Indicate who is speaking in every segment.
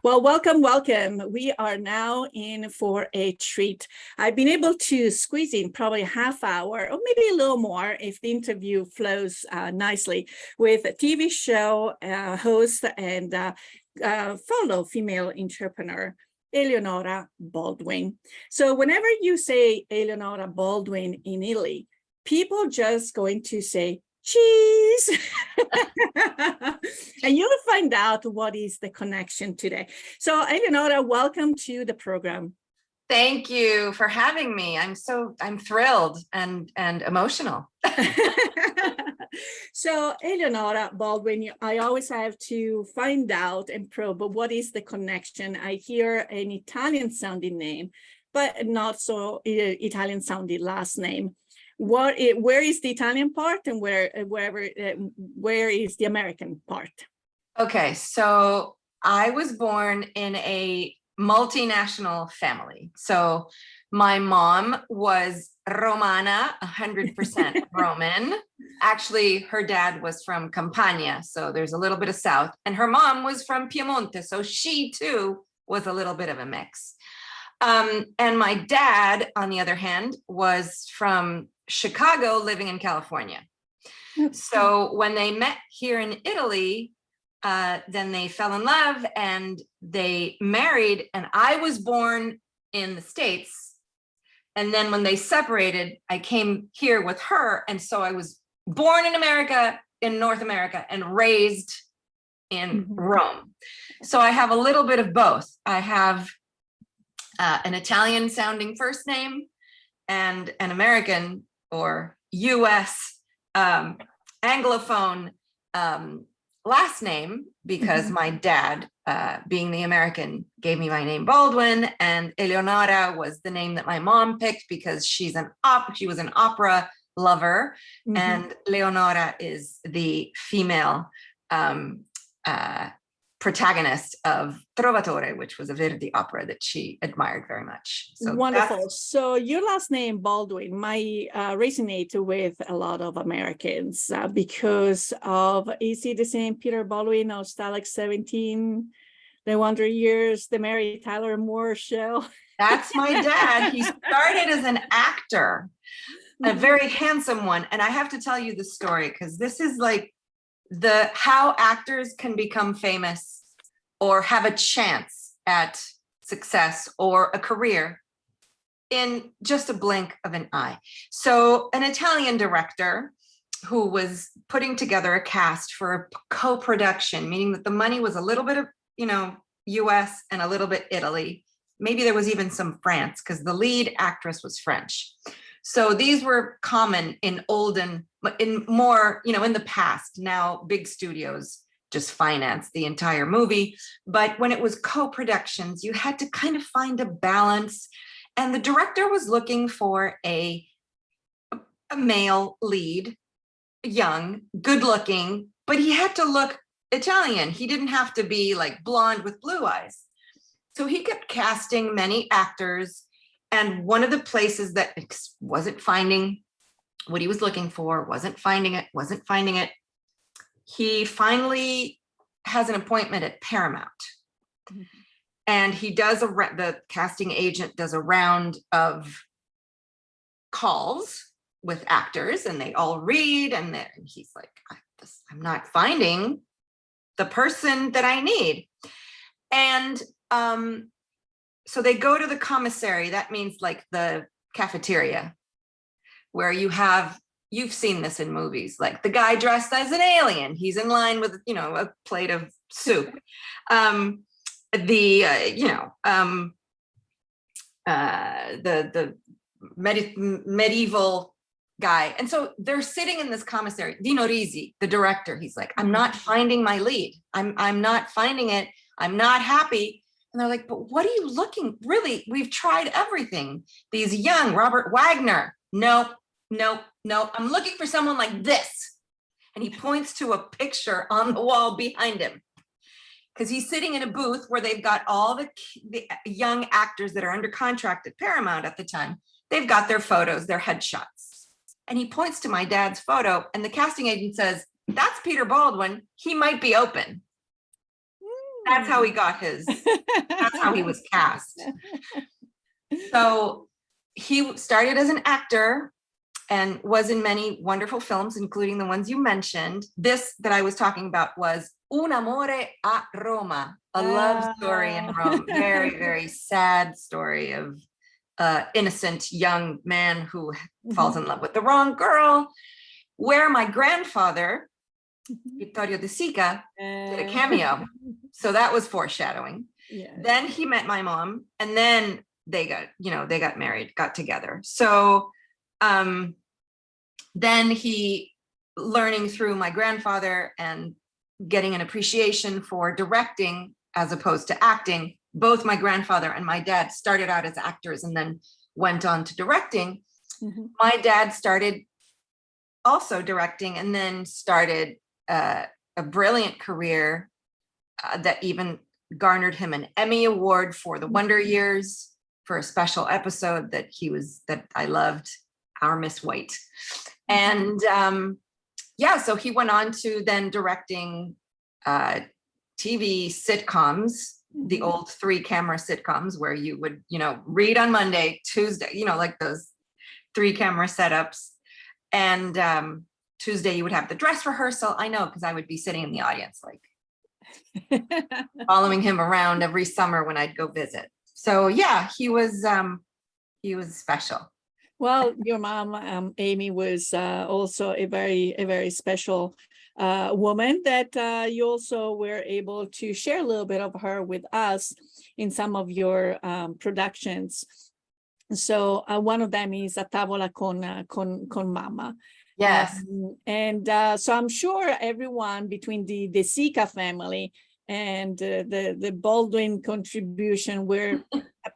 Speaker 1: Well, welcome, welcome. We are now in for a treat. I've been able to squeeze in probably a half hour or maybe a little more if the interview flows nicely with a TV show host and fellow female entrepreneur, Eleonora Baldwin. So whenever you say Eleonora Baldwin in Italy, people just going to say, cheese. And you'll find out what is the connection today. So Eleonora, welcome to the program.
Speaker 2: Thank you for having me. I'm thrilled and emotional.
Speaker 1: So Eleonora Baldwin, I always have to find out and probe what is the connection. I hear an Italian sounding name, but not so Italian sounding last name. Where is the Italian part and where is the American part?
Speaker 2: Okay, so I was born in a multinational family. So my mom was Romana, 100% Roman. Actually, her dad was from Campania, so there's a little bit of South. And her mom was from Piemonte, so she too was a little bit of a mix. And my dad, on the other hand, was from Chicago, living in California. So when they met here in Italy, then they fell in love and they married, and I was born in the States. And then when they separated, I came here with her. And so I was born in America, in North America, and raised in Rome. So I have a little bit of both. I have an Italian sounding first name and an American or US Anglophone last name, because my dad, being the American, gave me my name Baldwin, and Eleonora was the name that my mom picked because she was an opera lover, and Leonora is the female protagonist of Trovatore, which was a Verdi opera that she admired very much. So
Speaker 1: wonderful. So your last name, Baldwin, might resonate with a lot of Americans because of, is it the same Peter Baldwin of Stalag 17, The Wonder Years, the Mary Tyler Moore Show?
Speaker 2: That's my dad. He started as an actor, a very handsome one. And I have to tell you the story because this is like how actors can become famous or have a chance at success or a career in just a blink of an eye. So an Italian director who was putting together a cast for a co-production, meaning that the money was a little bit of, US and a little bit Italy. Maybe there was even some France because the lead actress was French. So these were common in more, in the past. Now big studios just finance the entire movie. But when it was co-productions, you had to kind of find a balance. And the director was looking for a male lead, young, good looking, but he had to look Italian. He didn't have to be like blonde with blue eyes. So he kept casting many actors. And one of the places that wasn't finding what he was looking for, wasn't finding it, he finally has an appointment at Paramount. And he does the casting agent does a round of calls with actors, and they all read, and he's like, I'm not finding the person that I need. And so they go to the commissary. That means like the cafeteria, where you've seen this in movies, like the guy dressed as an alien. He's in line with, a plate of soup. The medieval guy. And so they're sitting in this commissary. Dino Risi, the director, he's like, I'm not finding my lead. I'm not finding it. I'm not happy. And they're like, but what are you looking? Really, we've tried everything. These young Robert Wagner. Nope. I'm looking for someone like this. And he points to a picture on the wall behind him, because he's sitting in a booth where they've got all the young actors that are under contract at Paramount at the time. They've got their photos, their headshots. And he points to my dad's photo, and the casting agent says, that's Peter Baldwin. He might be open. That's how he got his, that's how he was cast. So he started as an actor and was in many wonderful films, including the ones you mentioned. This that I was talking about was Un amore a Roma, a love story in Rome. Very, very sad story of innocent young man who falls in love with the wrong girl, where my grandfather, Vittorio De Sica, did a cameo. So that was foreshadowing.
Speaker 1: Yeah.
Speaker 2: Then he met my mom, and then they got married, got together. So then he, learning through my grandfather and getting an appreciation for directing as opposed to acting, both my grandfather and my dad started out as actors and then went on to directing. My dad started also directing and then started a brilliant career that even garnered him an Emmy Award for the Wonder Years for a special episode that I loved, Our Miss White. And so he went on to then directing TV sitcoms, the old 3-camera sitcoms where you would, read on Monday, Tuesday, like those 3-camera setups. And Tuesday you would have the dress rehearsal. I know, because I would be sitting in the audience, like following him around every summer when I'd go visit. So yeah, he was special.
Speaker 1: Well, your mom, Amy, was also a very special woman that you also were able to share a little bit of her with us in some of your productions. So one of them is A Tavola con Mamma.
Speaker 2: Yes.
Speaker 1: So I'm sure everyone between the De Sica family and the Baldwin contribution were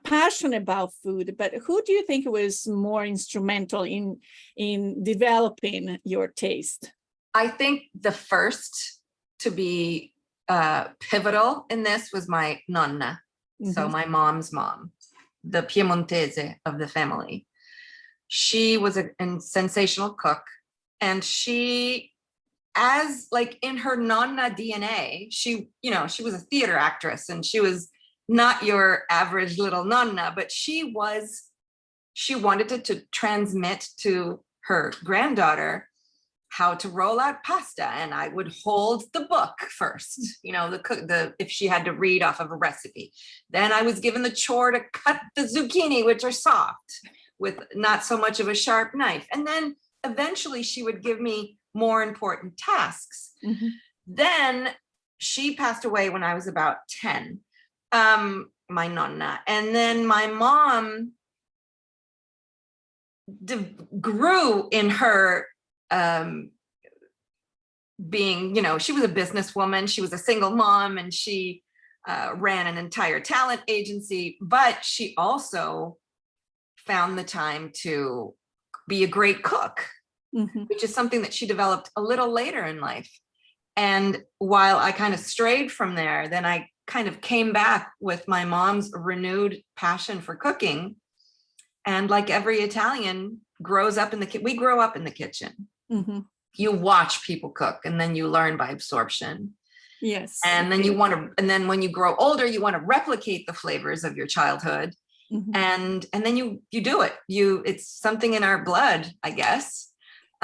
Speaker 1: passionate about food, but who do you think was more instrumental in developing your taste?
Speaker 2: I think the first to be pivotal in this was my nonna, so my mom's mom, the Piemontese of the family. She was a sensational cook, and she, as like in her nonna DNA, she was a theater actress, and she was not your average little nonna, but she wanted to transmit to her granddaughter how to roll out pasta. And I would hold the book first, if she had to read off of a recipe. Then I was given the chore to cut the zucchini, which are soft, with not so much of a sharp knife. And then eventually she would give me more important tasks. Then she passed away when I was about 10. My nonna. And then my mom grew in her being, she was a businesswoman, she was a single mom, and she ran an entire talent agency, but she also found the time to be a great cook, which is something that she developed a little later in life. And while I kind of strayed from there, then I kind of came back with my mom's renewed passion for cooking. And like every Italian grows up we grow up in the kitchen. You watch people cook, and then you learn by absorption.
Speaker 1: Yes.
Speaker 2: And then and then when you grow older, you want to replicate the flavors of your childhood. And then you do it. It's something in our blood, I guess.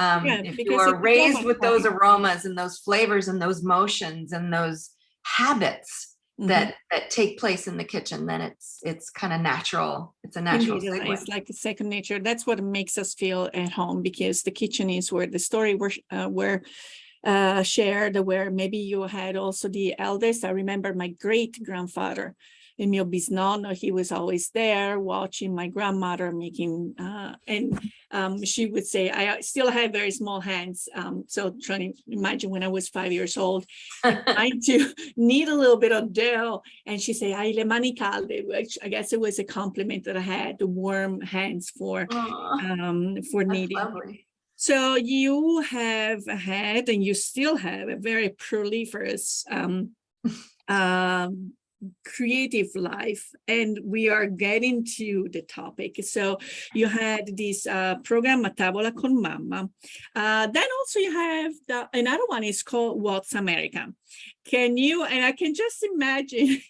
Speaker 2: If you are raised with those aromas and those flavors and those motions and those habits that take place in the kitchen, then it's kind of natural. It's a natural segue.
Speaker 1: It's like a second nature. That's what makes us feel at home, because the kitchen is where the story were shared, where maybe you had also the eldest. I remember my great grandfather, Emil Bisnonno, he was always there watching my grandmother making, and she would say, I still have very small hands. So trying to imagine when I was 5 years old, trying to knead a little bit of dough. And she say, "Hai le mani calde," which I guess it was a compliment that I had, the warm hands for kneading.
Speaker 2: Lovely.
Speaker 1: So you have had, and you still have, a very proliferous creative life, and we are getting to the topic. So you had this program, A Tavola con Mamma. Then also you have another one is called What's America. Can you, and I can just imagine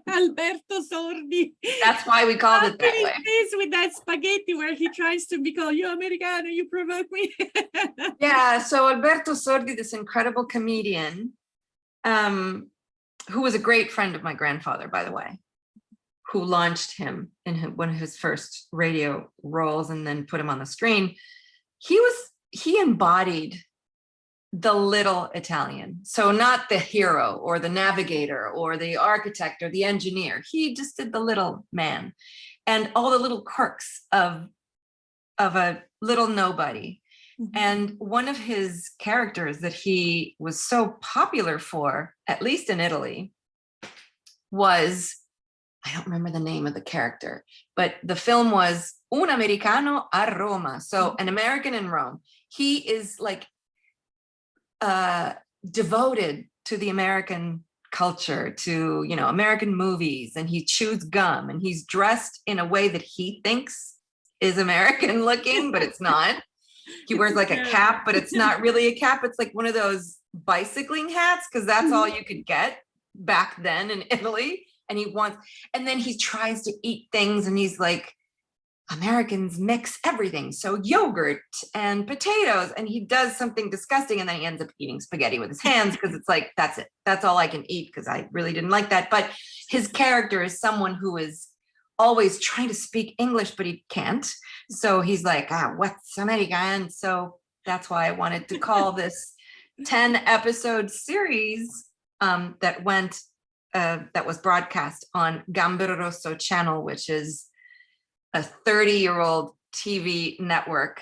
Speaker 1: Alberto Sordi.
Speaker 2: That's why we called it that way.
Speaker 1: This with that spaghetti where he tries to be called, you Americano, you provoke me.
Speaker 2: Yeah, so Alberto Sordi, this incredible comedian, who was a great friend of my grandfather, by the way, who launched him in one of his first radio roles and then put him on the screen. He embodied the little Italian. So not the hero or the navigator or the architect or the engineer. He just did the little man and all the little quirks of a little nobody. Mm-hmm. And one of his characters that he was so popular for, at least in Italy, was, I don't remember the name of the character, but the film was Un Americano a Roma. So an American in Rome. He is like devoted to the American culture, to, you know, American movies, and he chews gum and he's dressed in a way that he thinks is American looking, but it's not. He wears like a cap, but it's not really a cap. It's like one of those bicycling hats, because that's all you could get back then in Italy. And then he tries to eat things and he's like, Americans mix everything. So yogurt and potatoes, and he does something disgusting. And then he ends up eating spaghetti with his hands because it's like, that's it. That's all I can eat because I really didn't like that. But his character is someone who is always trying to speak English, but he can't. So he's like, what's America? And so that's why I wanted to call this 10 episode series that was broadcast on Gambero Rosso channel, which is a 30-year-old TV network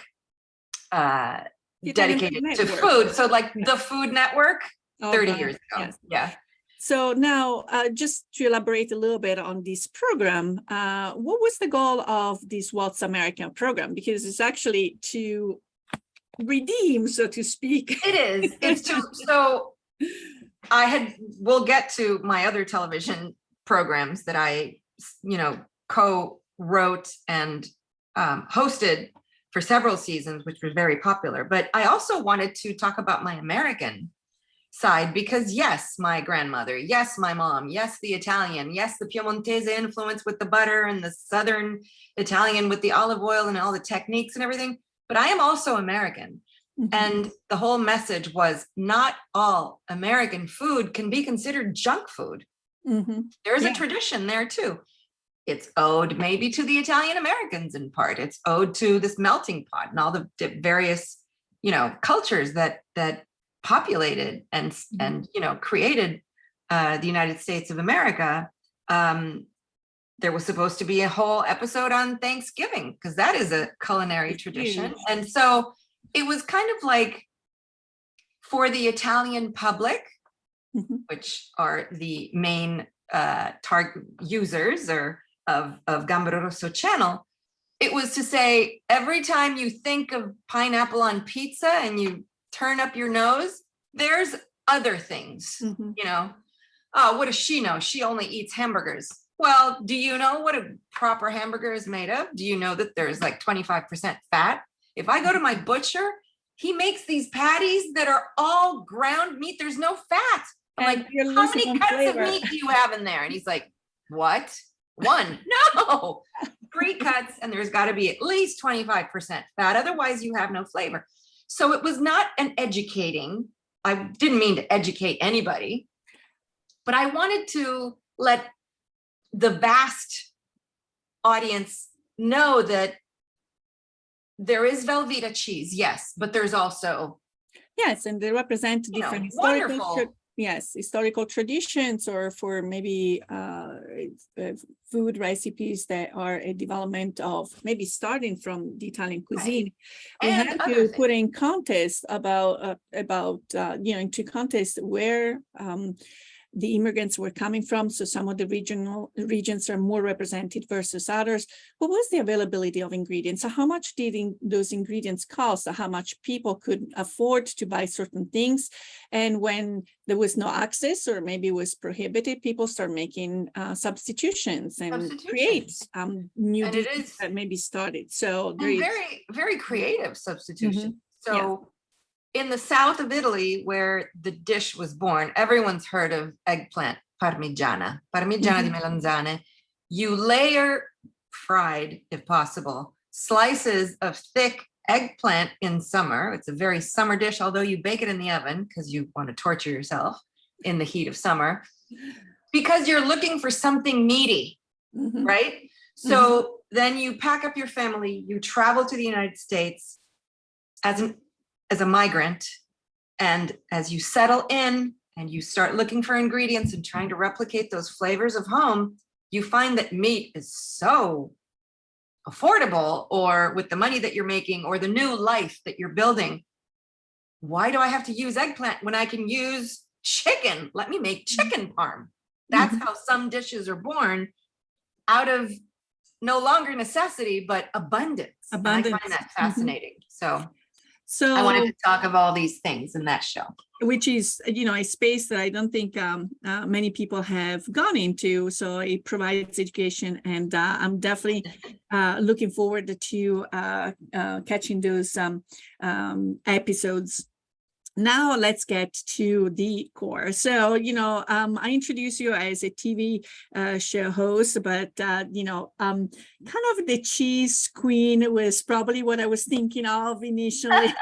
Speaker 2: dedicated to food. So like the Food Network 30 years ago. Yes. Yeah.
Speaker 1: So now, just to elaborate a little bit on this program, what was the goal of this What's American program? Because it's actually to redeem, so to speak.
Speaker 2: It is. It's to, so we'll get to my other television programs that I, co-wrote and hosted for several seasons, which were very popular. But I also wanted to talk about my American side, because yes, my grandmother, yes, my mom, yes, the Italian, yes, the Piemontese influence with the butter and the Southern Italian with the olive oil and all the techniques and everything, but I am also American. Mm-hmm. And the whole message was not all American food can be considered junk food. Mm-hmm. There's a tradition there too. It's owed maybe to the Italian Americans in part. It's owed to this melting pot and all the various, cultures that populated and created the United States of America. There was supposed to be a whole episode on Thanksgiving, because that is a culinary tradition. And so it was kind of like for the Italian public, mm-hmm. which are the main target users of Gambero Rosso channel, it was to say, every time you think of pineapple on pizza and you turn up your nose, there's other things, mm-hmm. Oh, what does she know? She only eats hamburgers. Well, do you know what a proper hamburger is made of? Do you know that there's like 25% fat? If I go to my butcher, he makes these patties that are all ground meat. There's no fat. I'm like, how many cuts of meat do you have in there? And he's like, what? 1? No, 3 cuts. And there's got to be at least 25% fat. Otherwise you have no flavor. So it was not an educating. I didn't mean to educate anybody, but I wanted to let the vast audience know that there is Velveeta cheese, yes, but there's also.
Speaker 1: Yes, and they represent different historical traditions, or for maybe food recipes that are a development of maybe starting from the Italian cuisine. Right. We had to put in contest into contest where the immigrants were coming from. So some of the regions are more represented versus others. What was the availability of ingredients? So how much did those ingredients cost? How much people could afford to buy certain things? And when there was no access, or maybe it was prohibited, people start making substitutions and create new dishes that maybe started. So
Speaker 2: very, very creative substitution. So
Speaker 1: yeah.
Speaker 2: In the south of Italy, where the dish was born, everyone's heard of eggplant parmigiana di melanzane. You layer, fried if possible, slices of thick eggplant in summer. It's a very summer dish, although you bake it in the oven because you want to torture yourself in the heat of summer, because you're looking for something meaty, right? So then you pack up your family, you travel to the United States as a migrant, and as you settle in and you start looking for ingredients and trying to replicate those flavors of home, you find that meat is so affordable, or with the money that you're making or the new life that you're building, why do I have to use eggplant when I can use chicken? Let me make chicken parm. That's how some dishes are born, out of no longer necessity, but abundance. And I find that fascinating. So I wanted to talk of all these things in that show.
Speaker 1: Which is, a space that I don't think many people have gone into. So it provides education, and I'm definitely looking forward to catching those episodes. Now let's get to the core. So, I introduced you as a TV show host, but, kind of the cheese queen was probably what I was thinking of initially.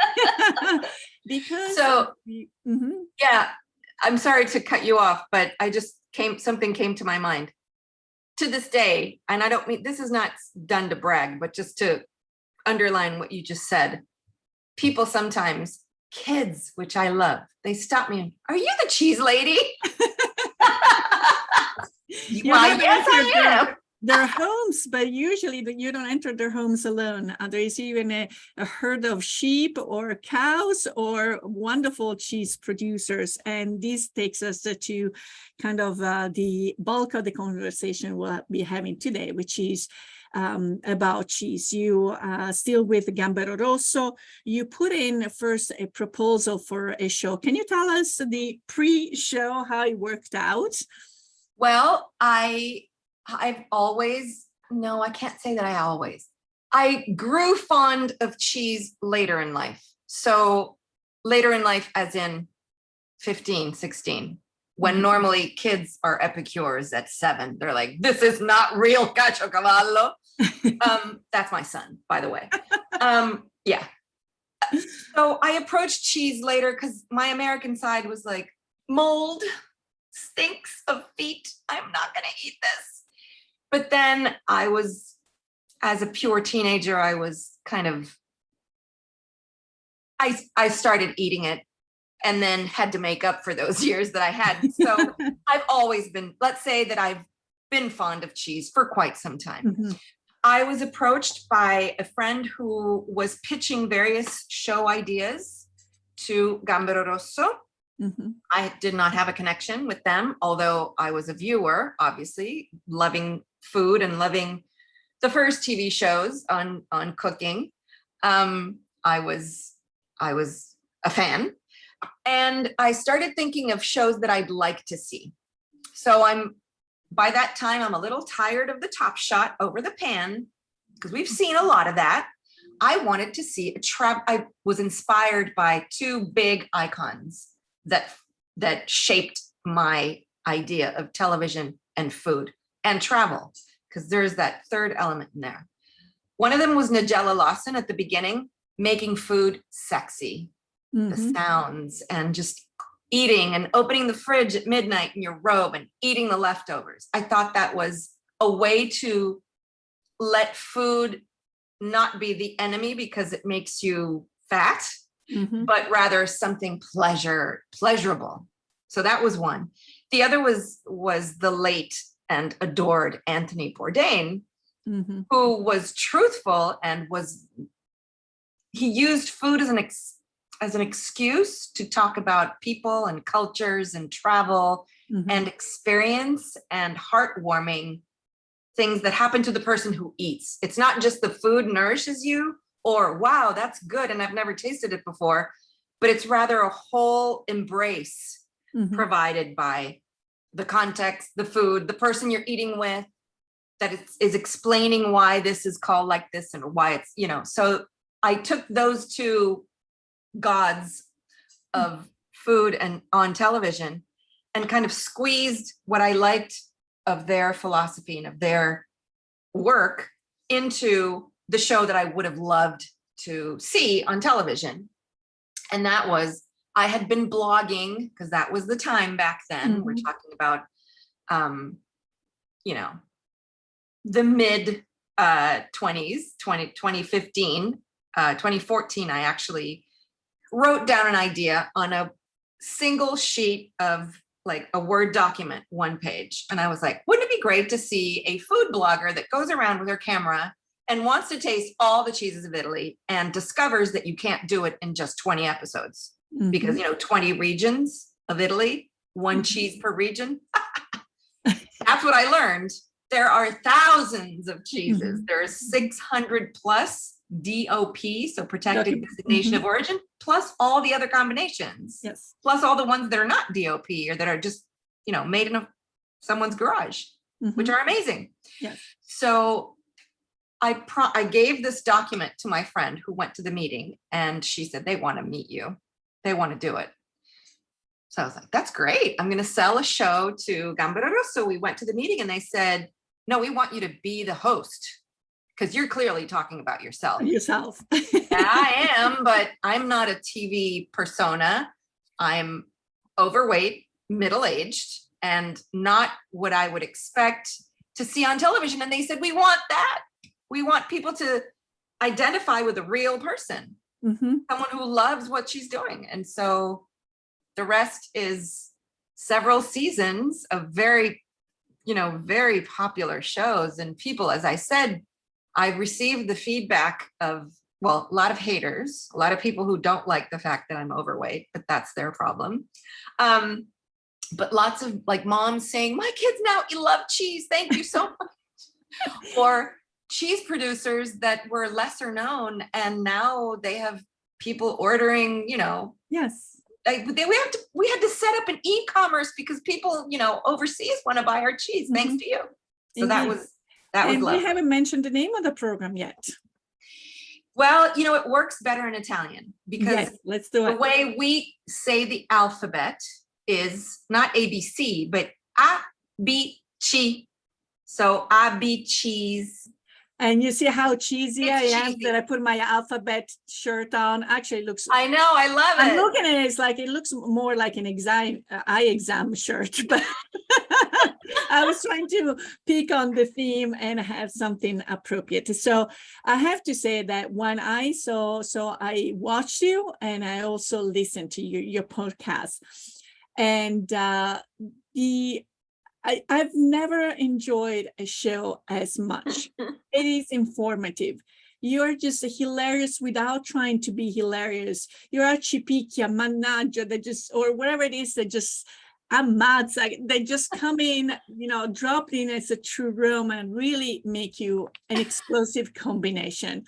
Speaker 1: Because
Speaker 2: yeah, I'm sorry to cut you off, but something came to my mind. To this day, and I don't mean, this is not done to brag, but just to underline what you just said, people sometimes, kids, which I love, they stop me and, are you the cheese lady? Why, yes, I am.
Speaker 1: Their homes, but usually you don't enter their homes alone. There is even a herd of sheep or cows or wonderful cheese producers. And this takes us to kind of the bulk of the conversation we'll be having today, which is about cheese. You still with Gambero Rosso, you put in first a proposal for a show. Can you tell us the pre-show, how it worked out?
Speaker 2: Well, I've always, no, I can't say that I grew fond of cheese later in life. So later in life, as in 15, 16, when normally kids are epicures at 7. They're like, this is not real caciocavallo. That's my son, by the way. Yeah. So I approached cheese later because my American side was like, mold, stinks of feet. I'm not going to eat this. But then as a pure teenager, I was kind of, I started eating it and then had to make up for those years that I had. So I've always been, let's say that I've been fond of cheese for quite some time. I was approached by a friend who was pitching various show ideas to Gambero Rosso. I did not have a connection with them, although I was a viewer, obviously, loving food and loving the first TV shows on cooking. I was a fan, and I started thinking of shows that I'd like to see. So by that time, I'm a little tired of the top shot over the pan, because we've seen a lot of that. I wanted to see I was inspired by 2 big icons that shaped my idea of television and food and travel, because there's that third element in there. One of them was Nigella Lawson at the beginning, making food sexy, the sounds, and just eating and opening the fridge at midnight in your robe and eating the leftovers. I thought that was a way to let food not be the enemy because it makes you fat, but rather something pleasurable. So that was one. The other was the late and adored Anthony Bourdain, who was truthful and he used food as an excuse to talk about people and cultures and travel and experience and heartwarming things that happen to the person who eats. It's not just the food nourishes you or, wow, that's good and I've never tasted it before, but it's rather a whole embrace provided by the context, the food, the person you're eating with, that is explaining why this is called like this and why it's, you know. So I took those two gods of food and on television and kind of squeezed what I liked of their philosophy and of their work into the show that I would have loved to see on television. And that was, I had been blogging, because that was the time back then. We're talking about, you know, the mid 2015, 2014, I actually wrote down an idea on a single sheet of like a Word document, 1 page. And I was like, wouldn't it be great to see a food blogger that goes around with her camera and wants to taste all the cheeses of Italy and discovers that you can't do it in just 20 episodes because, you know, 20 regions of Italy, 1 cheese per region. That's what I learned. There are thousands of cheeses. There's 600 plus DOP, so protected designation of origin, plus all the other combinations, plus all the ones that are not DOP or that are just, you know, made in someone's garage, which are amazing. So I gave this document to my friend who went to the meeting, and she said, they want to meet you. They want to do it. So I was like, that's great. I'm going to sell a show to Gambero Rosso. We went to the meeting and they said, no, we want you to be the host, because you're clearly talking about yourself. Yeah, I am, but I'm not a TV persona. I'm overweight, middle-aged, and not what I would expect to see on television. And they said, we want that. We want people to identify with a real person, someone who loves what she's doing. And so the rest is several seasons of very, you know, very popular shows. And people, as I said, I received the feedback of, well, a lot of haters, a lot of people who don't like the fact that I'm overweight, but that's their problem. But lots of like moms saying, my kids now love cheese. Thank you so much. Or cheese producers that were lesser known, and now they have people ordering, you know. Like we had to set up an e-commerce because people, you know, overseas want to buy our cheese thanks to you. So that was
Speaker 1: and
Speaker 2: lovely.
Speaker 1: We haven't mentioned the name of the program yet.
Speaker 2: Well, you know, it works better in Italian because
Speaker 1: let's do it.
Speaker 2: The way we say the alphabet is not ABC, but ABCheese. So ABCheese.
Speaker 1: And you see how cheesy I am that I put my alphabet shirt on. Actually, it looks.
Speaker 2: I know, I love it.
Speaker 1: I'm looking at it. It's like it looks more like an eye exam shirt, but I was trying to pick on the theme and have something appropriate. So I have to say that when I I watched you and I also listened to your podcast, and I've never enjoyed a show as much. It is informative. You're just hilarious without trying to be hilarious. You're a cipicchia, mannaggia, that just, or whatever it is, that just ammazza, they just come in, you know, drop in as a true Rome and really make you an explosive combination.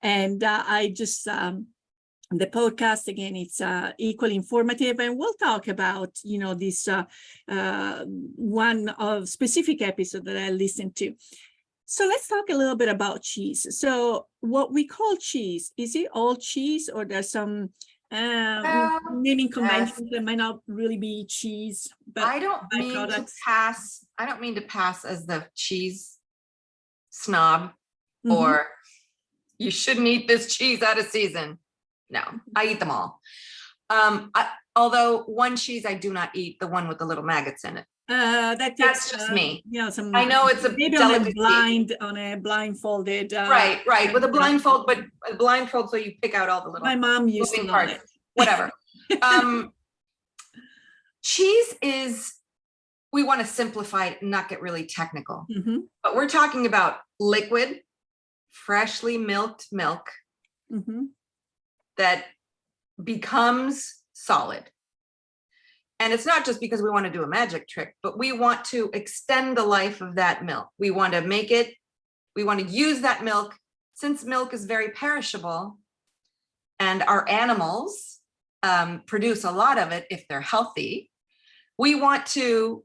Speaker 1: And I just, the podcast, again, it's equally informative, and we'll talk about, you know, this one of specific episode that I listened to. So let's talk a little bit about cheese. So what we call cheese, is it all cheese, or there's some naming conventions that might not really be cheese, but
Speaker 2: I don't mean to pass as the cheese snob or you shouldn't eat this cheese out of season. No, I eat them all. Although one cheese I do not eat, the one with the little maggots in it. That's just me.
Speaker 1: You know,
Speaker 2: I know it's a
Speaker 1: maybe
Speaker 2: delicacy.
Speaker 1: on a blindfolded.
Speaker 2: Right, with a blindfold, but a blindfold so you pick out all the little.
Speaker 1: My mom used to love it.
Speaker 2: Whatever. Cheese is, we want to simplify it and not get really technical, but we're talking about liquid, freshly milked milk that becomes solid. And it's not just because we want to do a magic trick, but we want to extend the life of that milk. We want to use that milk, since milk is very perishable and our animals produce a lot of it if they're healthy. We want to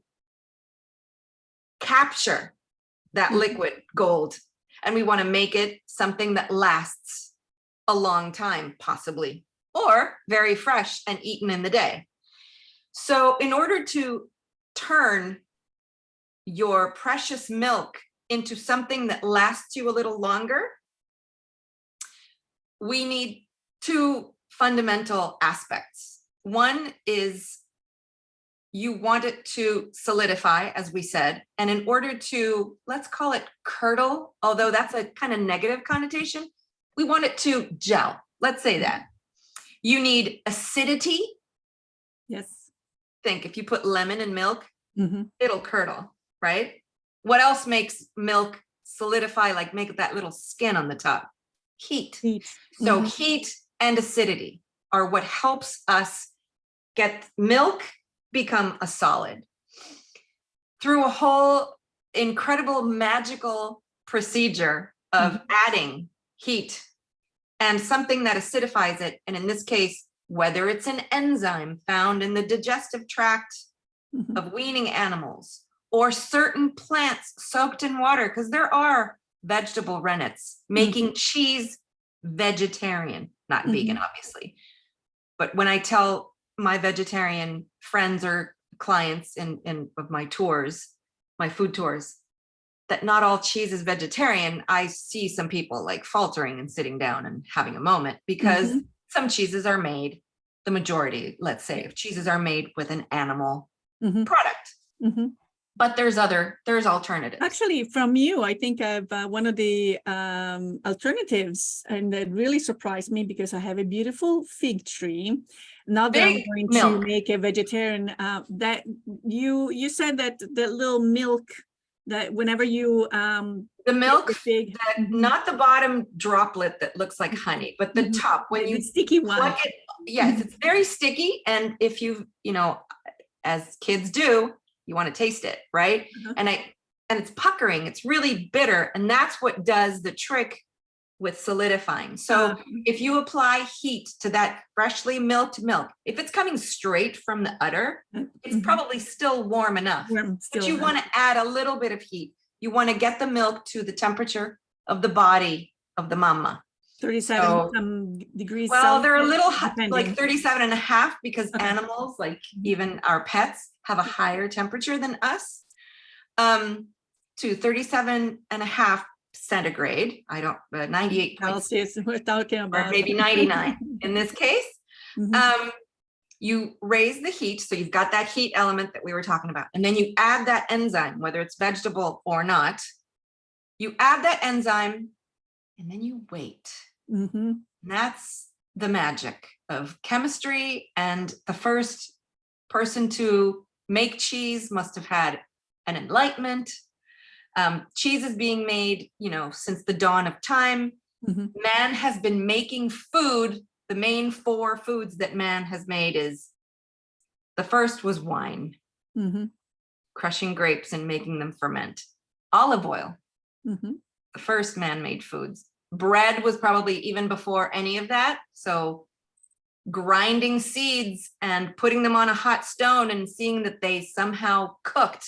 Speaker 2: capture that liquid gold, and we want to make it something that lasts a long time, possibly, or very fresh and eaten in the day. So in order to turn your precious milk into something that lasts you a little longer, we need two fundamental aspects. One is you want it to solidify, as we said, and in order to, let's call it curdle, although that's a kind of negative connotation, we want it to gel. Let's say that. You need acidity.
Speaker 1: Yes.
Speaker 2: Think if you put lemon in milk,
Speaker 1: Mm-hmm.
Speaker 2: it'll curdle, right? What else makes milk solidify, like make that little skin on the top? Heat. So heat and acidity are what helps us get milk become a solid. Through a whole incredible magical procedure of adding heat and something that acidifies it, and in this case, whether it's an enzyme found in the digestive tract of weaning animals or certain plants soaked in water, because there are vegetable rennets making cheese vegetarian, not vegan, obviously. But when I tell my vegetarian friends or clients in of my tours, my food tours, that not all cheese is vegetarian, I see some people like faltering and sitting down and having a moment, because some cheeses are made, the majority, let's say, of cheeses are made with an animal product. But there's alternatives.
Speaker 1: Actually, from you, I think of one of the alternatives, and that really surprised me because I have a beautiful fig tree. Now that I'm going to make a vegetarian, that you said that the little milk that whenever you
Speaker 2: the milk, fig, not the bottom droplet that looks like honey, but the top, when you
Speaker 1: sticky one.
Speaker 2: It, yes, it's very sticky, and if you as kids do, you want to taste it, right? And it's puckering, it's really bitter, and that's what does the trick with solidifying. So if you apply heat to that freshly milked milk, if it's coming straight from the udder, it's probably still warm enough, but you want to add a little bit of heat. You want to get the milk to the temperature of the body of the mama.
Speaker 1: 37 degrees.
Speaker 2: Well, they're a little like 37 and a half, because animals, like even our pets, have a higher temperature than us, to 37 and a half centigrade. 98
Speaker 1: Celsius, we're talking about,
Speaker 2: or maybe 99 in this case. You raise the heat, so you've got that heat element that we were talking about, and then you add that enzyme, whether it's vegetable or not. You add that enzyme, and then you wait. And that's the magic of chemistry, and the first person to make cheese must have had an enlightenment. Cheese is being made, since the dawn of time. Man has been making food. The main 4 foods that man has made the first was wine, crushing grapes and making them ferment. Olive oil, the first man-made foods. Bread was probably even before any of that. So grinding seeds and putting them on a hot stone and seeing that they somehow cooked,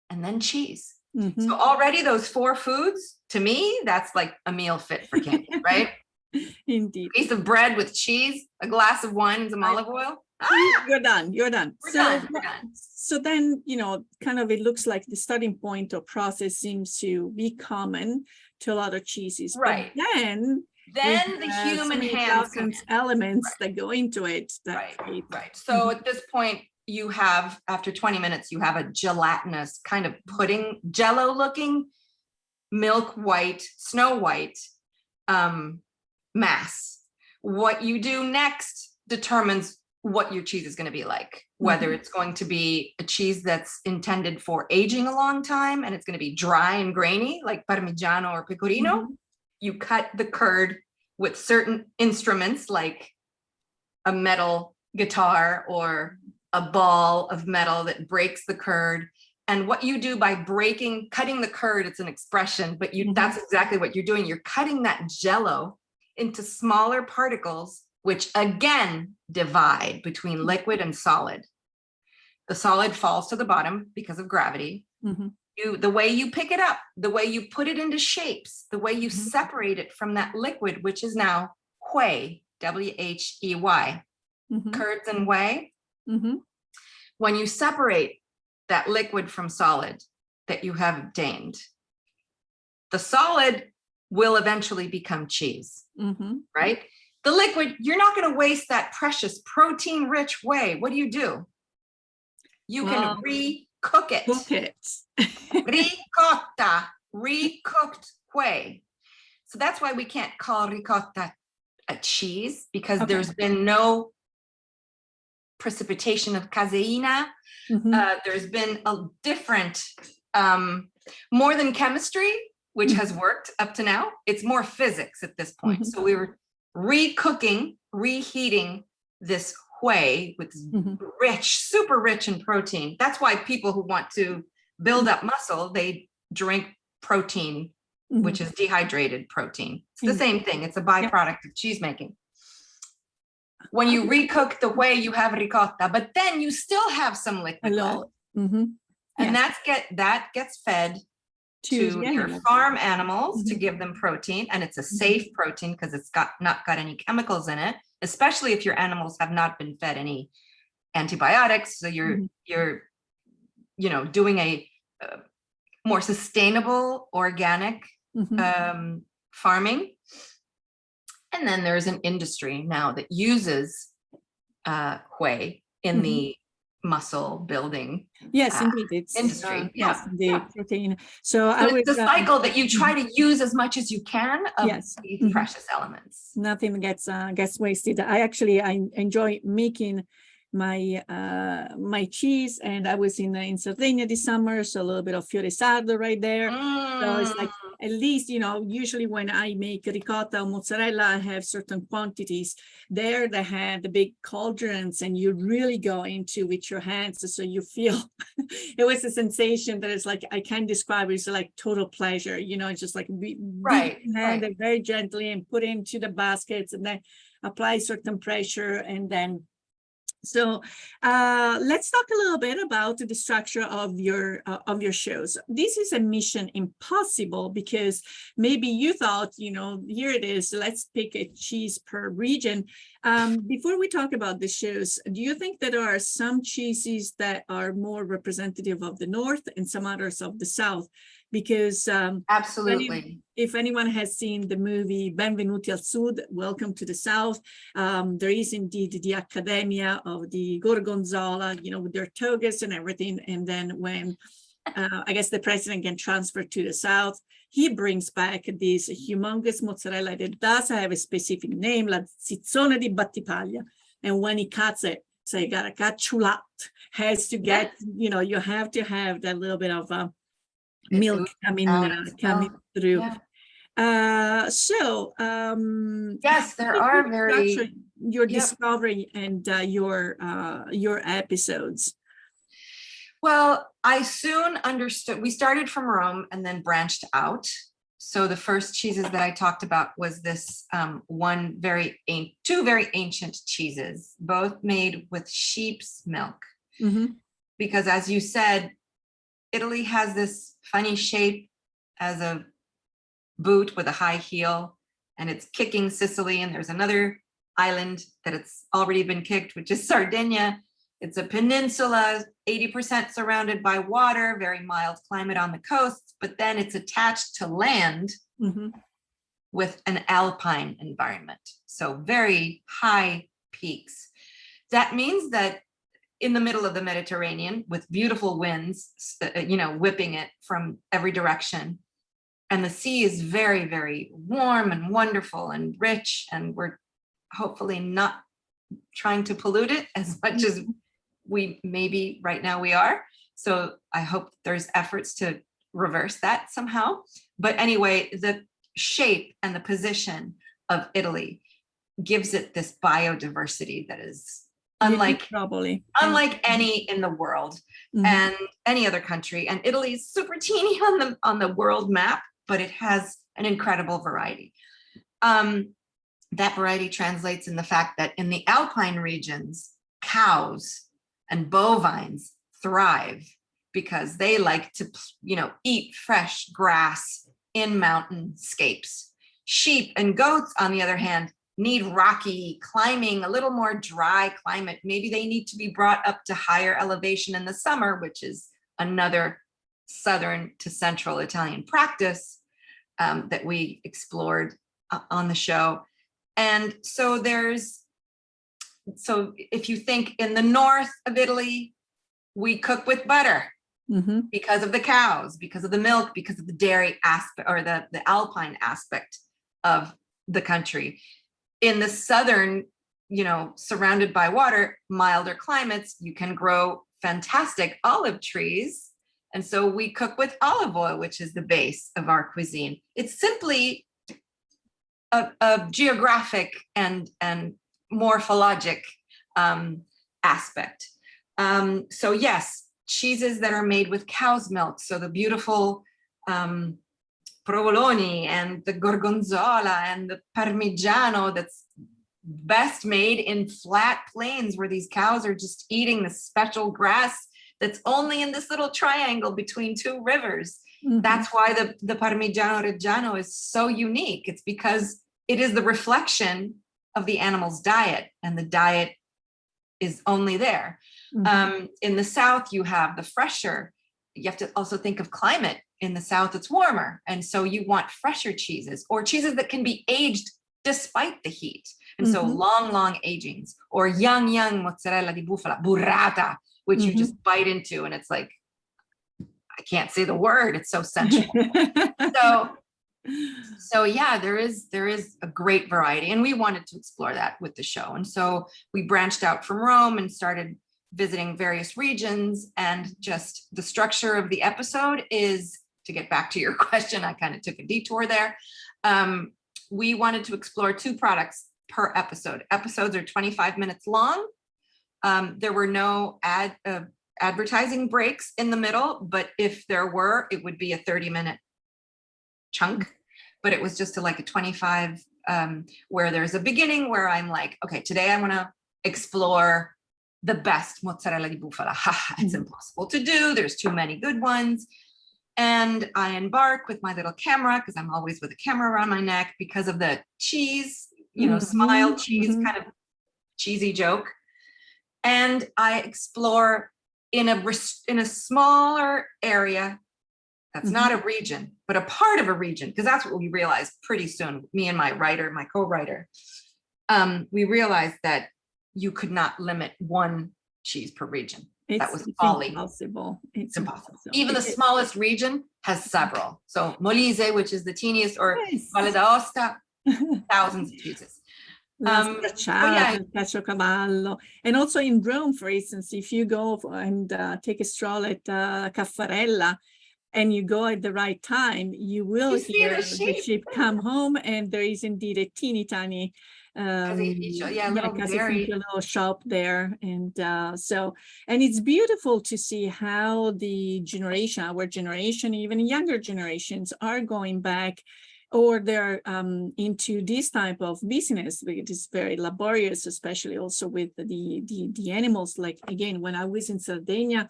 Speaker 2: and then cheese. So already those 4 foods, to me, that's like a meal fit for Candy, right?
Speaker 1: Indeed.
Speaker 2: A piece of bread with cheese, a glass of wine and some olive oil.
Speaker 1: You're done.
Speaker 2: We're done.
Speaker 1: So then, kind of, it looks like the starting point or process seems to be common to a lot of cheeses.
Speaker 2: Right.
Speaker 1: But then
Speaker 2: the human hands come in.
Speaker 1: Elements that go into it.
Speaker 2: Right. So at this point, you have, after 20 minutes, you have a gelatinous kind of pudding, jello looking, milk white, snow white mass. What you do next determines what your cheese is going to be like, whether it's going to be a cheese that's intended for aging a long time and it's going to be dry and grainy like Parmigiano or Pecorino. You cut the curd with certain instruments like a metal guitar or a ball of metal that breaks the curd. And what you do by cutting the curd, it's an expression, but that's exactly what you're doing. You're cutting that jello into smaller particles, which again divide between liquid and solid. The solid falls to the bottom because of gravity. The way you pick it up, the way you put it into shapes, the way you separate it from that liquid, which is now whey, W-H-E-Y, curds and whey. When you separate that liquid from solid that you have obtained, the solid will eventually become cheese, right? The liquid, you're not going to waste that precious protein-rich whey. What do? You can recook it.
Speaker 1: Cook it.
Speaker 2: Ricotta, recooked whey. So that's why we can't call ricotta a cheese, because there's been no precipitation of caseina. There's been a different, more than chemistry, which has worked up to now. It's more physics at this point. So we were recooking, reheating this whey with rich, super rich in protein. That's why people who want to build up muscle, they drink protein, which is dehydrated protein. It's the same thing. It's a byproduct of cheese making. When you recook the whey, you have ricotta, but then you still have some liquid left. And that gets fed to your farm animals to give them protein, and it's a safe protein because it's not got any chemicals in it, especially if your animals have not been fed any antibiotics. So you're doing a more sustainable organic farming. And then there's an industry now that uses whey in the muscle building
Speaker 1: indeed, it's
Speaker 2: industry.
Speaker 1: the protein. So
Speaker 2: it's a cycle that you try to use as much as you can of these precious elements.
Speaker 1: Nothing gets wasted. I enjoy making my cheese, and I was in Sardinia this summer, so a little bit of fiore sardo right there. So it's like, at least, usually when I make ricotta or mozzarella, I have certain quantities. There they have the big cauldrons, and you really go into with your hands, so you feel it was a sensation that is like, I can't describe it. It's like total pleasure, it's just like hand it very gently and put into the baskets, and then apply certain pressure, and then so let's talk a little bit about the structure of your shows. This is a mission impossible, because maybe you thought, here it is, let's pick a cheese per region. Before we talk about the shows, do you think that there are some cheeses that are more representative of the North and some others of the South? Because
Speaker 2: absolutely,
Speaker 1: if anyone has seen the movie Benvenuti al Sud, Welcome to the South, there is indeed the Accademia of the Gorgonzola, with their togas and everything. And then when I guess the president can transfer to the South, he brings back this humongous mozzarella that does have a specific name, la zizzone di Battipaglia. And when he cuts it, so you got a caciulat, has to get, you have to have that little bit of milk coming through. Yes,
Speaker 2: there are very
Speaker 1: your discovery and your episodes.
Speaker 2: Well, I soon understood. We started from Rome and then branched out. So the first cheeses that I talked about was this two very ancient cheeses, both made with sheep's milk. Because as you said, Italy has this funny shape as a boot with a high heel, and it's kicking Sicily, and there's another island that it's already been kicked, which is Sardinia. It's a peninsula, 80% surrounded by water, very mild climate on the coast, but then it's attached to land with an alpine environment. So very high peaks. That means that in the middle of the Mediterranean, with beautiful winds, whipping it from every direction, and the sea is very, very warm and wonderful and rich, and we're hopefully not trying to pollute it as much as we maybe right now we are. So I hope there's efforts to reverse that somehow. But anyway, the shape and the position of Italy gives it this biodiversity that is unlike
Speaker 1: Probably.
Speaker 2: unlike any in the world and any other country. And Italy is super teeny on the world map, but it has an incredible variety. That variety translates in the fact that in the alpine regions, cows and bovines thrive because they like to, eat fresh grass in mountainscapes. Sheep and goats, on the other hand, need rocky climbing, a little more dry climate. Maybe they need to be brought up to higher elevation in the summer, which is another southern to central Italian practice that we explored on the show. And so if you think in the north of Italy, we cook with butter because of the cows, because of the milk, because of the dairy aspect or the alpine aspect of the country. In the southern, surrounded by water, milder climates, you can grow fantastic olive trees. And so we cook with olive oil, which is the base of our cuisine. It's simply a geographic and morphologic aspect. So yes, cheeses that are made with cow's milk. So the beautiful provolone and the gorgonzola and the parmigiano that's best made in flat plains where these cows are just eating the special grass that's only in this little triangle between two rivers. That's why the Parmigiano Reggiano is so unique. It's because it is the reflection of the animal's diet, and the diet is only there. In the South, you have the fresher. You have to also think of climate. In the South, it's warmer. And so you want fresher cheeses or cheeses that can be aged despite the heat. And so long agings, or young mozzarella di bufala, burrata, which you just bite into. And it's like, I can't say the word. It's so sensual. So yeah, there is a great variety. And we wanted to explore that with the show. And so we branched out from Rome and started visiting various regions. And just the structure of the episode is, to get back to your question, I kind of took a detour there. We wanted to explore 2 products per episode. Episodes are 25 minutes long. There were no advertising breaks in the middle, but if there were, it would be a 30-minute chunk. But it was just like a 25 where there's a beginning where I'm like, okay, today I want to explore the best mozzarella di bufala. It's impossible to do. There's too many good ones. And I embark with my little camera, because I'm always with a camera around my neck, because of the cheese, smile cheese, kind of cheesy joke. And I explore in a smaller area. That's not a region, but a part of a region, because that's what we realized pretty soon. Me and my co-writer, we realized that you could not limit one cheese per region. That was folly.
Speaker 1: Impossible. It's impossible.
Speaker 2: Even the smallest region has several. So Molise, which is the teeniest, or Valle d'Aosta, thousands of cheeses.
Speaker 1: Caciocavallo. And also in Rome, for instance, if you go and take a stroll at Caffarella, and you go at the right time, you will hear the sheep come home, and there is indeed a teeny tiny little shop there. And and it's beautiful to see how our generation, even younger generations, are going back, or they're into this type of business. It is very laborious, especially also with the animals. Like, again, when I was in Sardinia,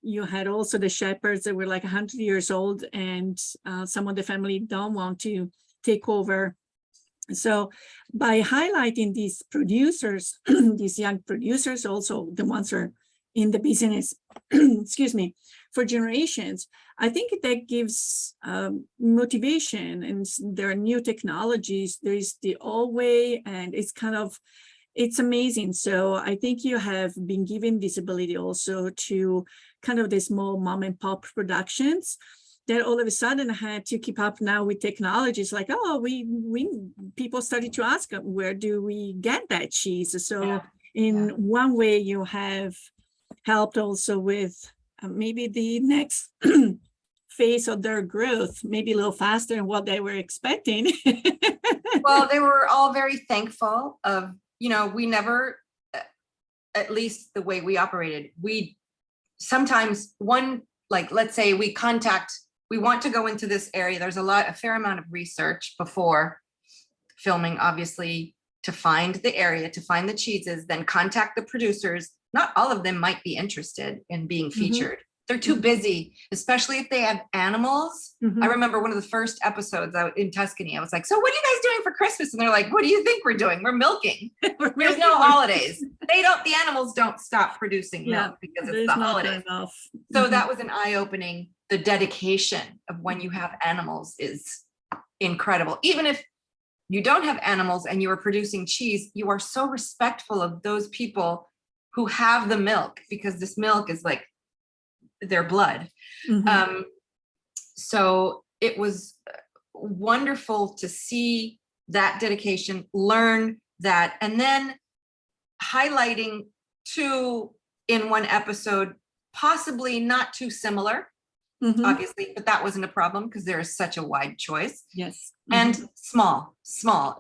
Speaker 1: you had also the shepherds that were like 100 years old, and some of the family don't want to take over. So by highlighting these producers, these young producers, also the ones who are in the business, excuse me, for generations, I think that gives motivation. And there are new technologies. There is the old way, and it's amazing. So I think you have been given visibility also to kind of the small mom and pop productions that all of a sudden had to keep up now with technologies. Like, people started to ask, where do we get that cheese? So in one way, you have helped also with maybe the next phase of their growth, maybe a little faster than what they were expecting.
Speaker 2: Well, they were all very thankful of, we never, at least the way we operated, we sometimes like, let's say we want to go into this area. There's a fair amount of research before filming, obviously, to find the area, to find the cheeses, then contact the producers. Not all of them might be interested in being featured. They're too busy, especially if they have animals. I remember one of the first episodes out in Tuscany. I was like, so what are you guys doing for Christmas? And they're like, what do you think we're doing? We're milking. There's no holidays. The animals don't stop producing milk because it's the holidays. So that was an eye-opening. The dedication of when you have animals is incredible. Even if you don't have animals and you are producing cheese, you are so respectful of those people who have the milk, because this milk is like their blood. So it was wonderful to see that dedication, learn that, and then highlighting two in one episode, possibly not too similar, obviously, but that wasn't a problem because there is such a wide choice.
Speaker 1: Yes.
Speaker 2: And small.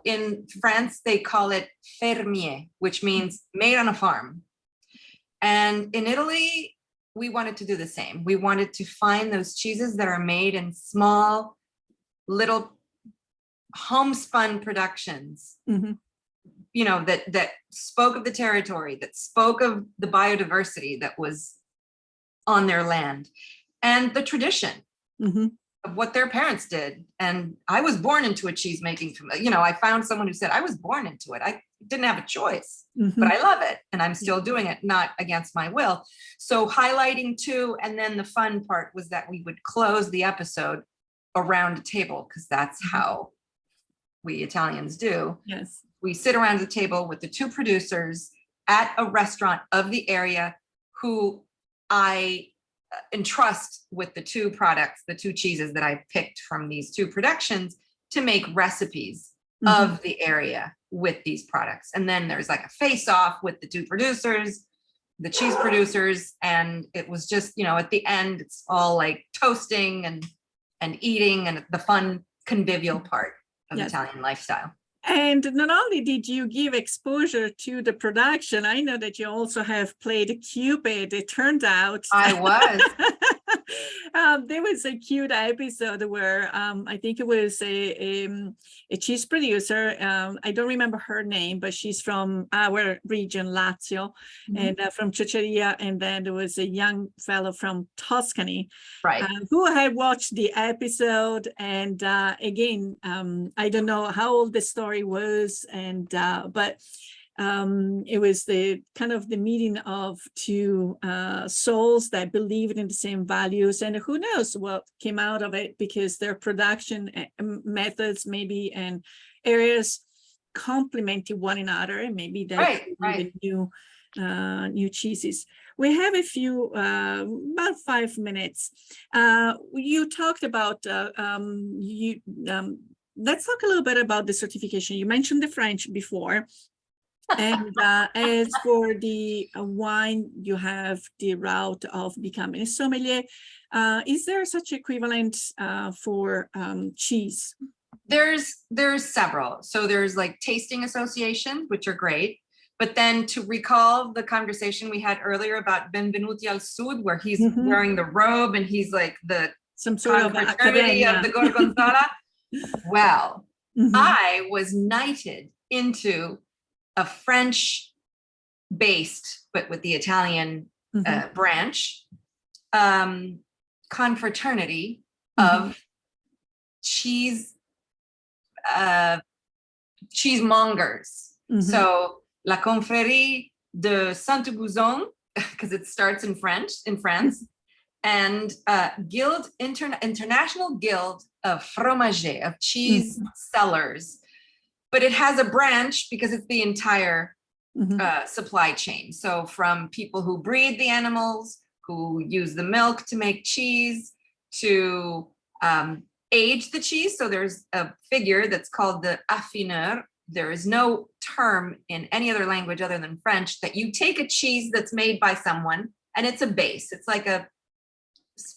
Speaker 2: In France, they call it fermier, which means made on a farm. And in Italy, we wanted to do the same. We wanted to find those cheeses that are made in small, little homespun productions, you know, that spoke of the territory, that spoke of the biodiversity that was on their land and the tradition of what their parents did. And I was born into a cheese making, you know, I found someone who said I was born into it. I didn't have a choice, but I love it. And I'm still doing it, not against my will. So highlighting two, and then the fun part was that we would close the episode around a table, because that's how we Italians do.
Speaker 1: Yes.
Speaker 2: We sit around the table with the two producers at a restaurant of the area who I entrust with the two products, the two cheeses that I picked from these two productions, to make recipes of the area with these products. And then there's like a face-off with the two producers, the cheese producers, and it was just, you know, at the end, it's all like toasting and eating and the fun convivial part of Italian lifestyle.
Speaker 1: And not only did you give exposure to the production, I know that you also have played Cupid. It turned out
Speaker 2: I was.
Speaker 1: There was a cute episode where I think it was a cheese producer. I don't remember her name, but she's from our region, Lazio, and from Ciociaria. And then there was a young fellow from Tuscany,
Speaker 2: right,
Speaker 1: who had watched the episode. And again, I don't know how old the story was, and but it was the kind of the meeting of two souls that believed in the same values, and who knows what came out of it, because their production methods maybe and areas complemented one another, and maybe that new cheeses. We have a few about 5 minutes. You talked about let's talk a little bit about the certification. You mentioned the French before. And as for the wine, you have the route of becoming a sommelier. Is there such equivalent for cheese?
Speaker 2: There's several. So there's like tasting associations, which are great. But then to recall the conversation we had earlier about Benvenuti al Sud, where he's wearing the robe and he's like
Speaker 1: some sort of
Speaker 2: fraternity of the Gorgonzola. Well, I was knighted into a French-based, but with the Italian branch, confraternity of cheesemongers. So La Confrérie de Saint-Augustin, because it starts in France, and International Guild of Fromager, of cheese sellers. But it has a branch because it's the entire supply chain. So from people who breed the animals, who use the milk to make cheese, to age the cheese. So there's a figure that's called the affineur. There is no term in any other language other than French that you take a cheese that's made by someone and it's a base. It's like a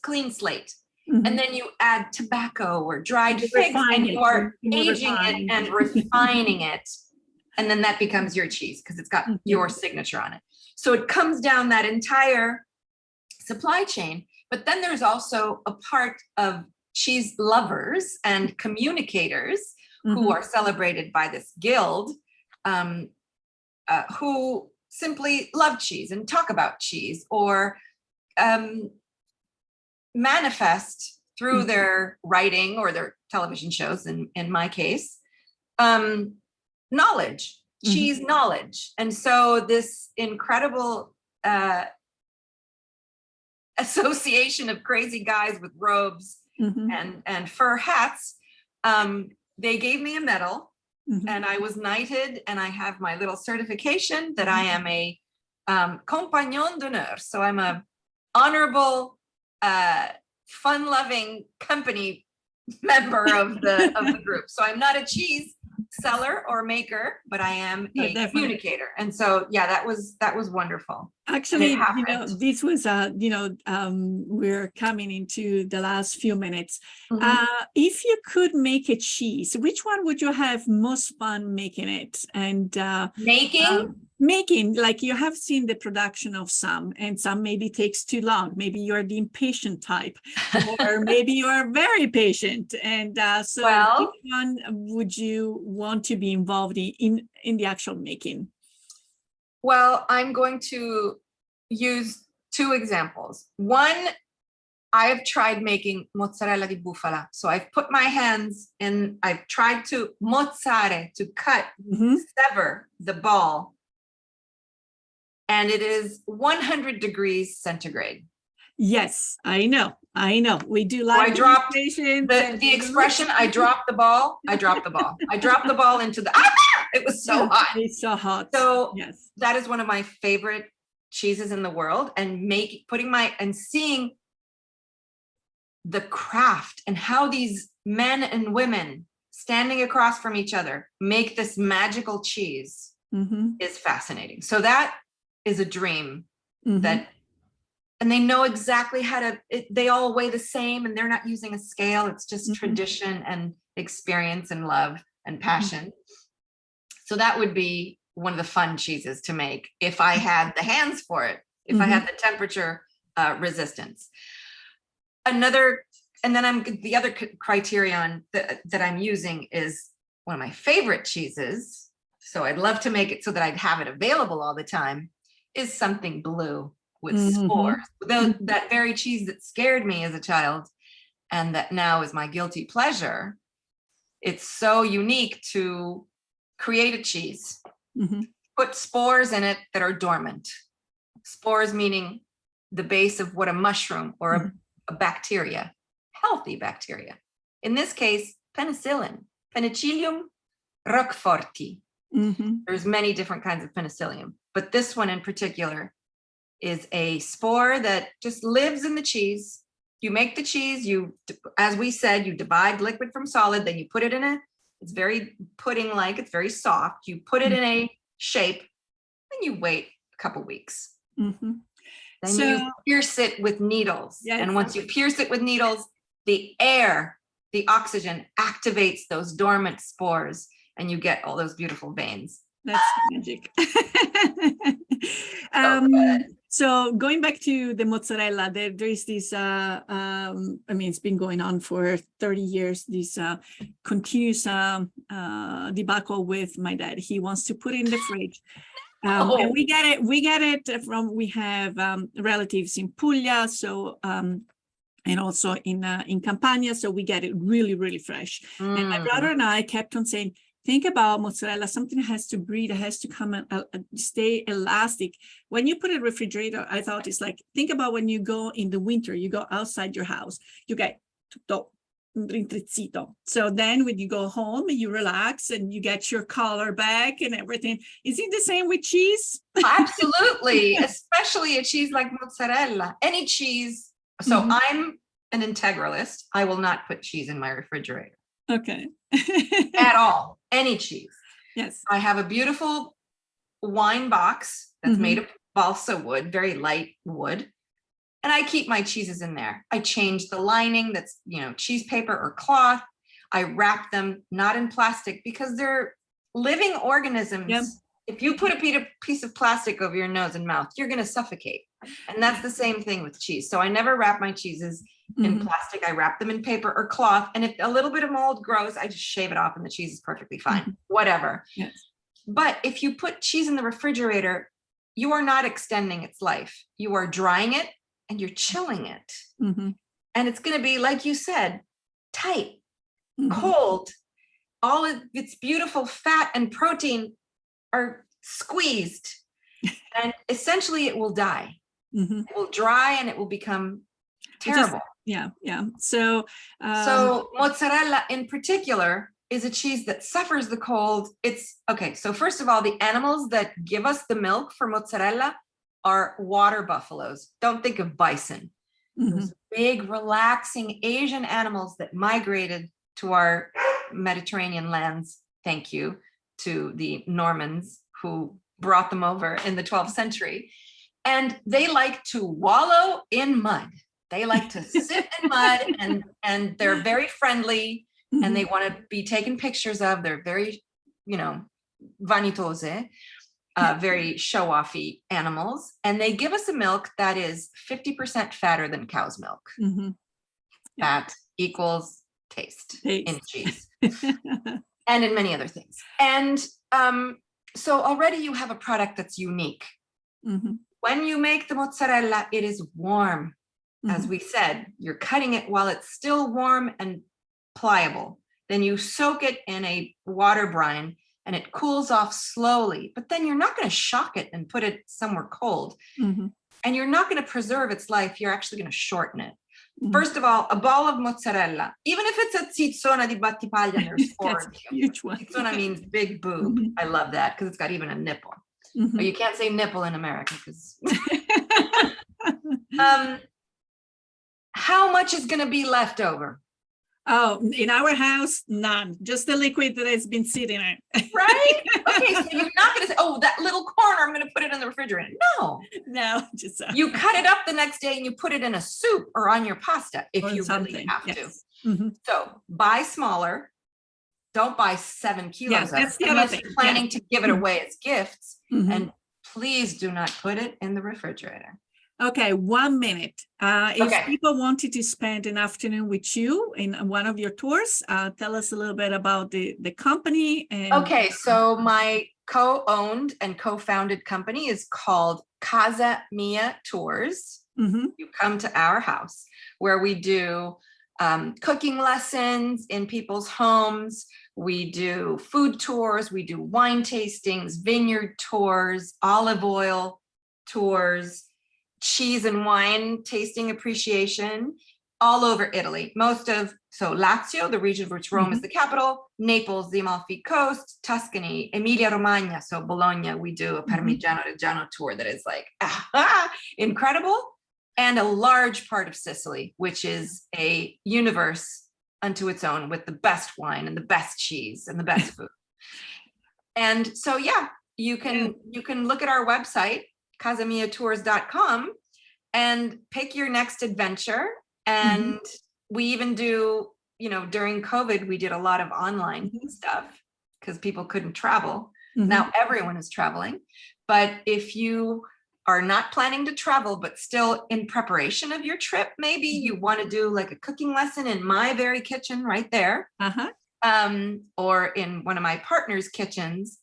Speaker 2: clean slate. And then you add tobacco or dried figs and you are aging it and refining it And then that becomes your cheese because it's got your signature on it. So it comes down that entire supply chain. But then there's also a part of cheese lovers and communicators who are celebrated by this guild, who simply love cheese and talk about cheese, or manifest through their writing or their television shows, in my case, knowledge, cheese knowledge. And so this incredible association of crazy guys with robes and fur hats, they gave me a medal, and I was knighted, and I have my little certification that I am a compagnon d'honneur. So I'm a honorable, fun-loving company member of the group. So I'm not a cheese seller or maker, but I am a communicator. And so, yeah, that was wonderful.
Speaker 1: Actually, this was, we're coming into the last few minutes. If you could make a cheese, which one would you have most fun making it? And making, like you have seen the production of some, and some maybe takes too long. Maybe you're the impatient type, or maybe you are very patient. And which one would you want to be involved in the actual making?
Speaker 2: Well, I'm going to use two examples. One, I have tried making mozzarella di bufala. So I've put my hands in, I've tried to mozzare, to cut, sever the ball. And it is 100 degrees centigrade.
Speaker 1: Yes, I know. We do
Speaker 2: like the expression, I dropped the ball. I dropped the ball. I dropped the ball into the, it was so hot.
Speaker 1: It's so hot.
Speaker 2: So yes, that is one of my favorite cheeses in the world, and seeing the craft and how these men and women standing across from each other make this magical cheese is fascinating. So that is a dream that, and they know exactly how to, they all weigh the same, and they're not using a scale. It's just tradition and experience and love and passion. So that would be one of the fun cheeses to make if I had the hands for it, if I had the temperature resistance. The other criterion that I'm using is one of my favorite cheeses. So I'd love to make it so that I'd have it available all the time, is something blue with spores. That very cheese that scared me as a child, and that now is my guilty pleasure. It's so unique to create a cheese, put spores in it that are dormant. Spores meaning the base of what a mushroom or a bacteria, healthy bacteria. In this case, penicillin, Penicillium roqueforti. There's many different kinds of penicillium, but this one in particular is a spore that just lives in the cheese. You make the cheese, as we said, you divide liquid from solid, then you put it in it's very pudding-like, it's very soft. You put it in a shape, and you wait a couple weeks. Then you pierce it with needles. And once you pierce it with needles, the air, the oxygen activates those dormant spores, and you get all those beautiful veins.
Speaker 1: That's magic. So going back to the mozzarella, there is this, it's been going on for 30 years, this continuous debacle with my dad. He wants to put it in the fridge. And we get it from, we have relatives in Puglia, so and also in Campania, so we get it really, really fresh. And my brother and I kept on saying, think about mozzarella, something has to breathe, it has to come and stay elastic. When you put it in the refrigerator, I thought it's like, think about when you go in the winter, you go outside your house, you get tutto rintrizzito. So then when you go home, you relax and you get your color back and everything. Is it the same with cheese?
Speaker 2: Absolutely, especially a cheese like mozzarella, any cheese. So I'm an integralist. I will not put cheese in my refrigerator.
Speaker 1: Okay.
Speaker 2: At all, any cheese.
Speaker 1: Yes.
Speaker 2: I have a beautiful wine box that's made of balsa wood, very light wood. And I keep my cheeses in there. I change the lining that's, cheese paper or cloth. I wrap them not in plastic because they're living organisms,
Speaker 1: Yeah.
Speaker 2: if you put a piece of plastic over your nose and mouth, you're going to suffocate. And that's the same thing with cheese. So I never wrap my cheeses in plastic. I wrap them in paper or cloth. And if a little bit of mold grows, I just shave it off and the cheese is perfectly fine, whatever.
Speaker 1: Yes.
Speaker 2: But if you put cheese in the refrigerator, you are not extending its life. You are drying it and you're chilling it. And it's going to be, like you said, tight, cold. All of its beautiful fat and protein are squeezed. And essentially it will die. It will dry and it will become terrible.
Speaker 1: Yeah. So
Speaker 2: mozzarella in particular is a cheese that suffers the cold. It's okay. So first of all, the animals that give us the milk for mozzarella are water buffaloes. Don't think of bison. Those big, relaxing Asian animals that migrated to our Mediterranean lands. Thank you to the Normans who brought them over in the 12th century. And they like to wallow in mud. They like to sit in mud and they're very friendly and they want to be taken pictures of. They're very, vanitose, very show-offy animals. And they give us a milk that is 50% fatter than cow's milk. That equals taste in cheese and in many other things. And so already you have a product that's unique. When you make the mozzarella, it is warm. As we said, you're cutting it while it's still warm and pliable. Then you soak it in a water brine and it cools off slowly. But then you're not going to shock it and put it somewhere cold. And you're not going to preserve its life. You're actually going to shorten it. First of all, a ball of mozzarella, even if it's a zizzona di Battipaglia, there's four.
Speaker 1: Huge one.
Speaker 2: Zizzona means big boob. I love that because it's got even a nipple. But you can't say nipple in America because how much is going to be left over?
Speaker 1: Oh, in our house, none. Just the liquid that has been sitting there.
Speaker 2: Right? Okay, so you're not going to say, oh, that little corner, I'm going to put it in the refrigerator.
Speaker 1: No, just
Speaker 2: you cut it up the next day and you put it in a soup or on your pasta if you really have to. So buy smaller. Don't buy 7 kilos of it unless you're planning to give it away as gifts. And please do not put it in the refrigerator.
Speaker 1: Okay, 1 minute. If people wanted to spend an afternoon with you in one of your tours, tell us a little bit about the company.
Speaker 2: Okay, so my co-owned and co-founded company is called Casa Mia Tours. You come to our house where we do cooking lessons in people's homes. We do food tours. We do wine tastings, vineyard tours, olive oil tours, cheese and wine tasting appreciation all over Italy. So Lazio, the region of which Rome is the capital, Naples, the Amalfi Coast, Tuscany, Emilia Romagna, so Bologna, we do a Parmigiano Reggiano tour that is like incredible. And a large part of Sicily, which is a universe unto its own with the best wine and the best cheese and the best food. And so, you can look at our website, casamiatours.com, and pick your next adventure. And we even do, during COVID, we did a lot of online stuff because people couldn't travel. Now everyone is traveling. But if you are not planning to travel, but still in preparation of your trip, maybe you want to do like a cooking lesson in my very kitchen right there, or in one of my partner's kitchens,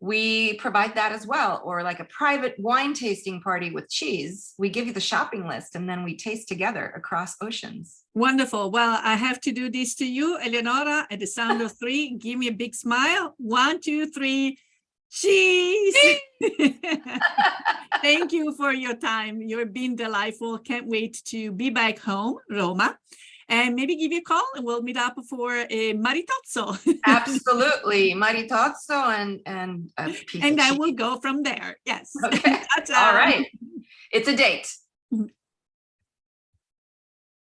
Speaker 2: we provide that as well. Or like a private wine tasting party with cheese. We give you the shopping list and then we taste together across oceans.
Speaker 1: Wonderful. Well, I have to do this to you, Eleonora, at the sound of 3. Give me a big smile. 1, 2, 3. Cheese. Thank you for your time. You've been delightful. Can't wait to be back home, Roma, and maybe give you a call and we'll meet up for a maritozzo.
Speaker 2: Absolutely. Maritozzo and a piece
Speaker 1: and
Speaker 2: of
Speaker 1: then
Speaker 2: cheese.
Speaker 1: we'll go from there. Yes.
Speaker 2: Okay. All right. It's a date.